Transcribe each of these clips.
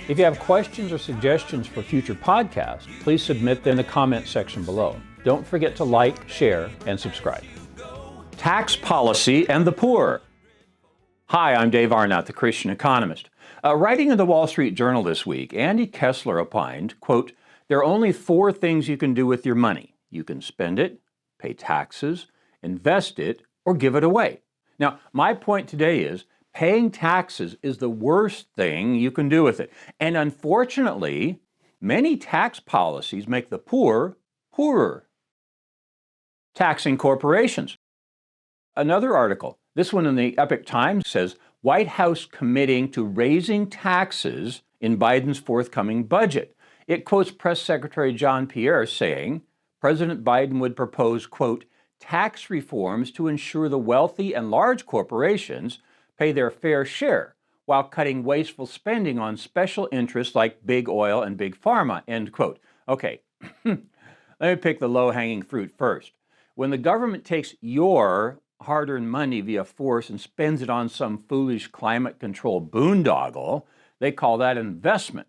If you have questions or suggestions for future podcasts, please submit them in the comment section below. Don't forget to like, share, and subscribe. Tax policy and the poor. Hi, I'm Dave Arnott, the Christian Economist. Writing in the Wall Street Journal this week, Andy Kessler opined, quote, "There are only 4 things you can do with your money. You can spend it, pay taxes, invest it, or give it away." Now, my point today is paying taxes is the worst thing you can do with it. And unfortunately, many tax policies make the poor poorer. Taxing corporations. Another article, this one in the Epoch Times, says White House committing to raising taxes in Biden's forthcoming budget. It quotes Press Secretary John Pierre saying President Biden would propose, quote, tax reforms to ensure the wealthy and large corporations pay their fair share while cutting wasteful spending on special interests like big oil and big pharma, end quote. Okay, let me pick the low-hanging fruit first. When the government takes your hard-earned money via force and spends it on some foolish climate control boondoggle, they call that investment.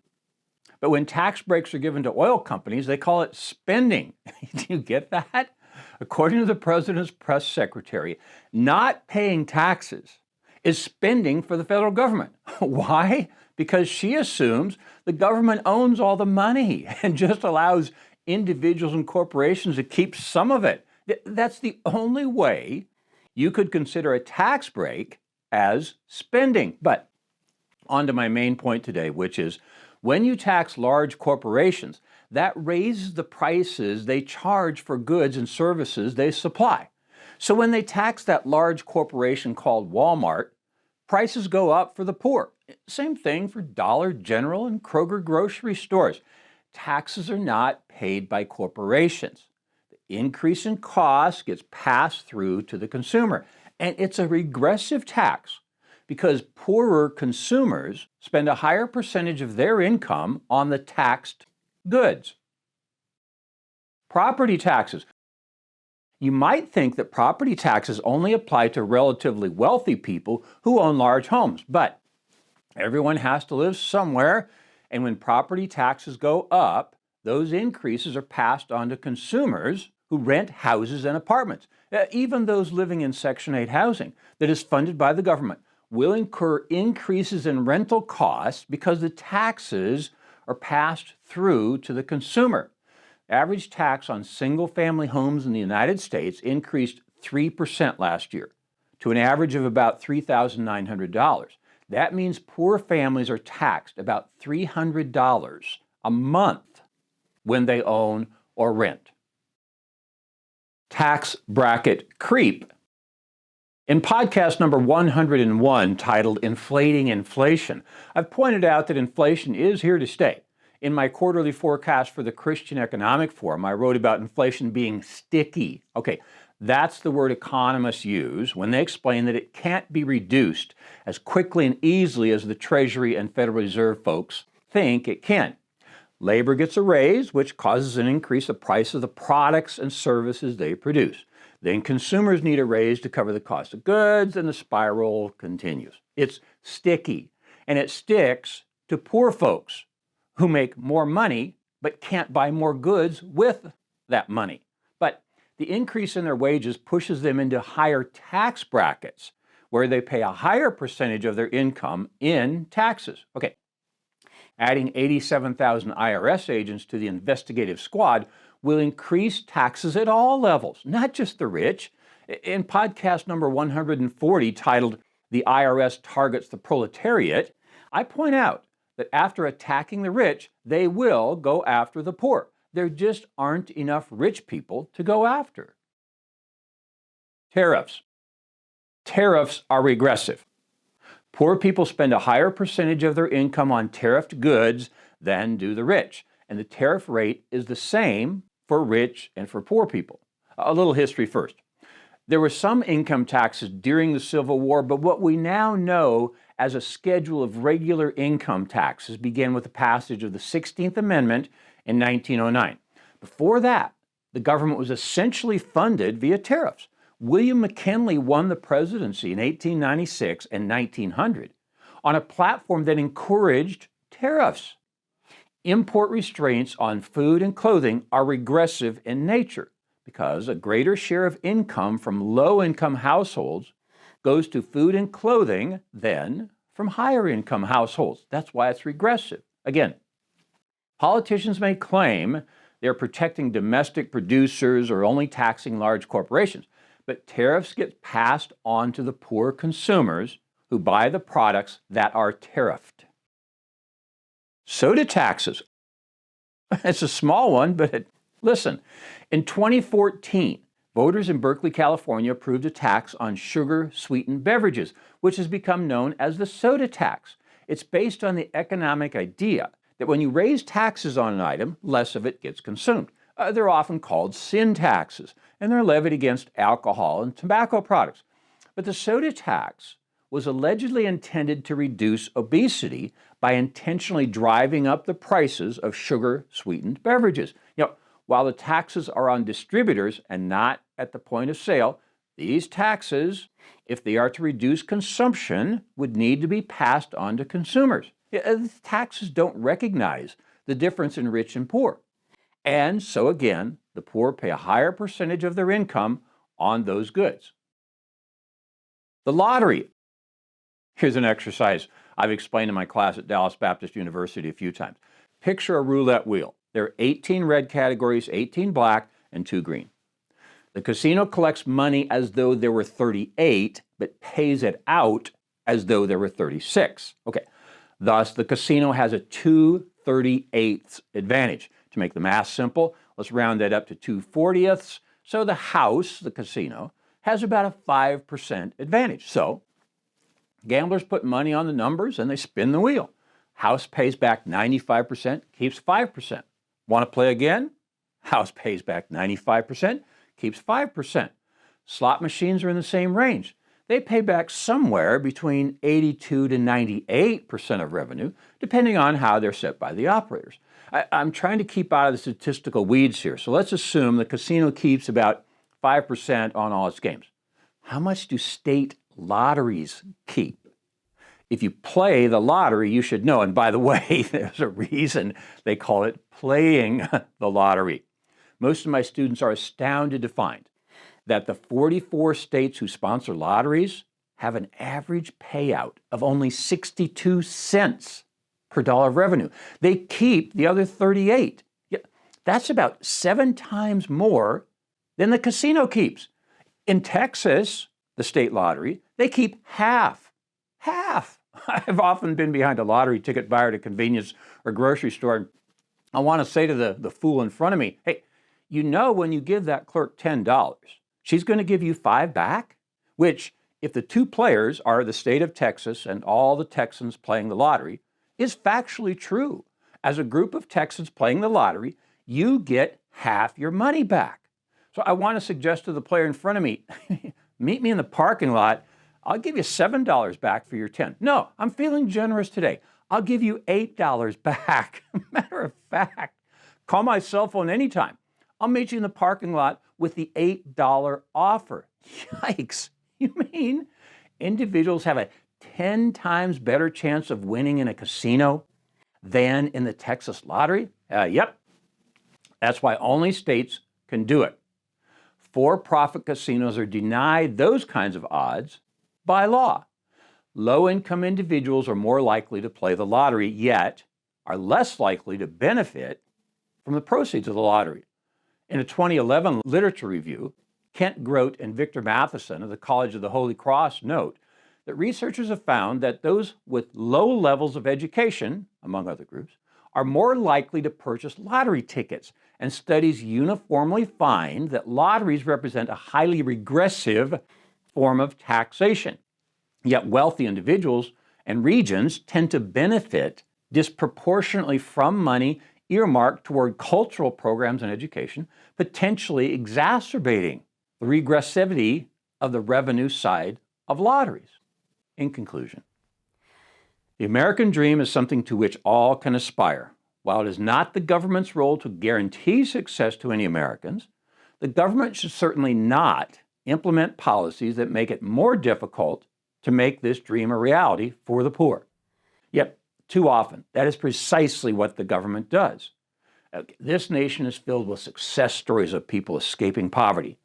But when tax breaks are given to oil companies, they call it spending. Do you get that? According to the president's press secretary, not paying taxes is spending for the federal government. Why? Because she assumes the government owns all the money and just allows individuals and corporations to keep some of it. That's the only way you could consider a tax break as spending. But on to my main point today, which is when you tax large corporations, that raises the prices they charge for goods and services they supply. So when they tax that large corporation called Walmart, prices go up for the poor. Same thing for Dollar General and Kroger grocery stores. Taxes are not paid by corporations. The increase in costs gets passed through to the consumer. And it's a regressive tax because poorer consumers spend a higher percentage of their income on the taxed goods. Property taxes. You might think that property taxes only apply to relatively wealthy people who own large homes, but everyone has to live somewhere, and when property taxes go up, those increases are passed on to consumers who rent houses and apartments. Even those living in Section 8 housing that is funded by the government will incur increases in rental costs because the taxes are passed through to the consumer. Average tax on single-family homes in the United States increased 3% last year to an average of about $3,900. That means poor families are taxed about $300 a month when they own or rent. Tax bracket creep. In podcast number 101, titled Inflating Inflation, I've pointed out that inflation is here to stay. In my quarterly forecast for the Christian Economic Forum, I wrote about inflation being sticky. Okay, that's the word economists use when they explain that it can't be reduced as quickly and easily as the Treasury and Federal Reserve folks think it can. Labor gets a raise, which causes an increase in the price of the products and services they produce. Then consumers need a raise to cover the cost of goods, and the spiral continues. It's sticky, and it sticks to poor folks who make more money but can't buy more goods with that money. But the increase in their wages pushes them into higher tax brackets where they pay a higher percentage of their income in taxes. Okay, adding 87,000 IRS agents to the investigative squad will increase taxes at all levels, not just the rich. In podcast number 140, titled The IRS Targets the Proletariat, I point out that after attacking the rich, they will go after the poor. There just aren't enough rich people to go after. Tariffs. Tariffs are regressive. Poor people spend a higher percentage of their income on tariffed goods than do the rich, and the tariff rate is the same for rich and for poor people. A little history first. There were some income taxes during the Civil War, but what we now know as a schedule of regular income taxes began with the passage of the 16th Amendment in 1909. Before that, the government was essentially funded via tariffs. William McKinley won the presidency in 1896 and 1900 on a platform that encouraged Tariffs. Import restraints on food and clothing are regressive in nature because a greater share of income from low-income households goes to food and clothing than from higher-income households. That's why it's regressive. Again, politicians may claim they're protecting domestic producers or only taxing large corporations, but tariffs get passed on to the poor consumers who buy the products that are tariffed. Soda taxes. It's a small one, but listen, in 2014, voters in Berkeley, California approved a tax on sugar-sweetened beverages, which has become known as the soda tax. It's based on the economic idea that when you raise taxes on an item, less of it gets consumed. They're often called sin taxes, and they're levied against alcohol and tobacco products. But the soda tax was allegedly intended to reduce obesity by intentionally driving up the prices of sugar-sweetened beverages. While the taxes are on distributors and not at the point of sale, these taxes, if they are to reduce consumption, would need to be passed on to consumers. The taxes don't recognize the difference in rich and poor. And so again, the poor pay a higher percentage of their income on those goods. The lottery. Here's an exercise I've explained in my class at Dallas Baptist University a few times. Picture a roulette wheel. There are 18 red categories, 18 black, and 2 green. The casino collects money as though there were 38, but pays it out as though there were 36. Okay, thus the casino has a 2/38 advantage. To make the math simple, let's round that up to 2/40. So the house, the casino, has about a 5% advantage. So gamblers put money on the numbers and they spin the wheel. House pays back 95%, keeps 5%. Want to play again? House pays back 95%, keeps 5%. Slot machines are in the same range. They pay back somewhere between 82 to 98% of revenue, depending on how they're set by the operators. I'm trying to keep out of the statistical weeds here, so let's assume the casino keeps about 5% on all its games. How much do state lotteries keep? If you play the lottery, you should know. And by the way, there's a reason they call it playing the lottery. Most of my students are astounded to find that the 44 states who sponsor lotteries have an average payout of only 62 cents per dollar of revenue. They keep the other 38. That's about 7 times more than the casino keeps. In Texas, the state lottery, they keep half. I've often been behind a lottery ticket buyer at a convenience or grocery store, and I want to say to the fool in front of me, hey, you know when you give that clerk $10, she's going to give you 5 back? Which, if the 2 players are the state of Texas and all the Texans playing the lottery, is factually true. As a group of Texans playing the lottery, you get half your money back. So I want to suggest to the player in front of me, meet me in the parking lot. I'll give you $7 back for your 10. No, I'm feeling generous today. I'll give you $8 back. Matter of fact, call my cell phone anytime. I'll meet you in the parking lot with the $8 offer. Yikes. You mean individuals have a 10 times better chance of winning in a casino than in the Texas lottery? Yep. That's why only states can do it. For-profit casinos are denied those kinds of odds by law. Low-income individuals are more likely to play the lottery, yet are less likely to benefit from the proceeds of the lottery. In a 2011 literature review, Kent Grote and Victor Matheson of the College of the Holy Cross note that researchers have found that those with low levels of education, among other groups, are more likely to purchase lottery tickets, and studies uniformly find that lotteries represent a highly regressive form of taxation. Yet wealthy individuals and regions tend to benefit disproportionately from money earmarked toward cultural programs and education, potentially exacerbating the regressivity of the revenue side of lotteries. In conclusion, the American dream is something to which all can aspire. While it is not the government's role to guarantee success to any Americans, the government should certainly not implement policies that make it more difficult to make this dream a reality for the poor. Yet, too often, that is precisely what the government does. This nation is filled with success stories of people escaping poverty,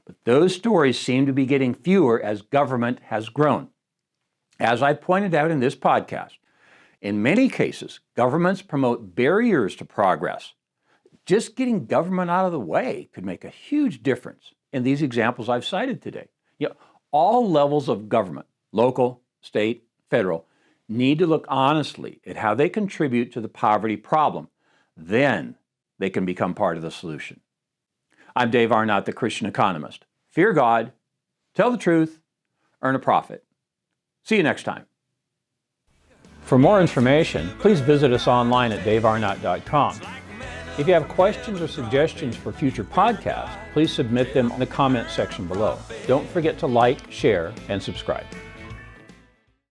but those stories seem to be getting fewer as government has grown. As I pointed out in this podcast, in many cases, governments promote barriers to progress. Just getting government out of the way could make a huge difference in these examples I've cited today. All levels of government, local, state, federal, need to look honestly at how they contribute to the poverty problem. Then they can become part of the solution. I'm Dave Arnott, the Christian Economist. Fear God, tell the truth, earn a profit. See you next time. For more information, please visit us online at davearnott.com. If you have questions or suggestions for future podcasts, please submit them in the comment section below. Don't forget to like, share, and subscribe.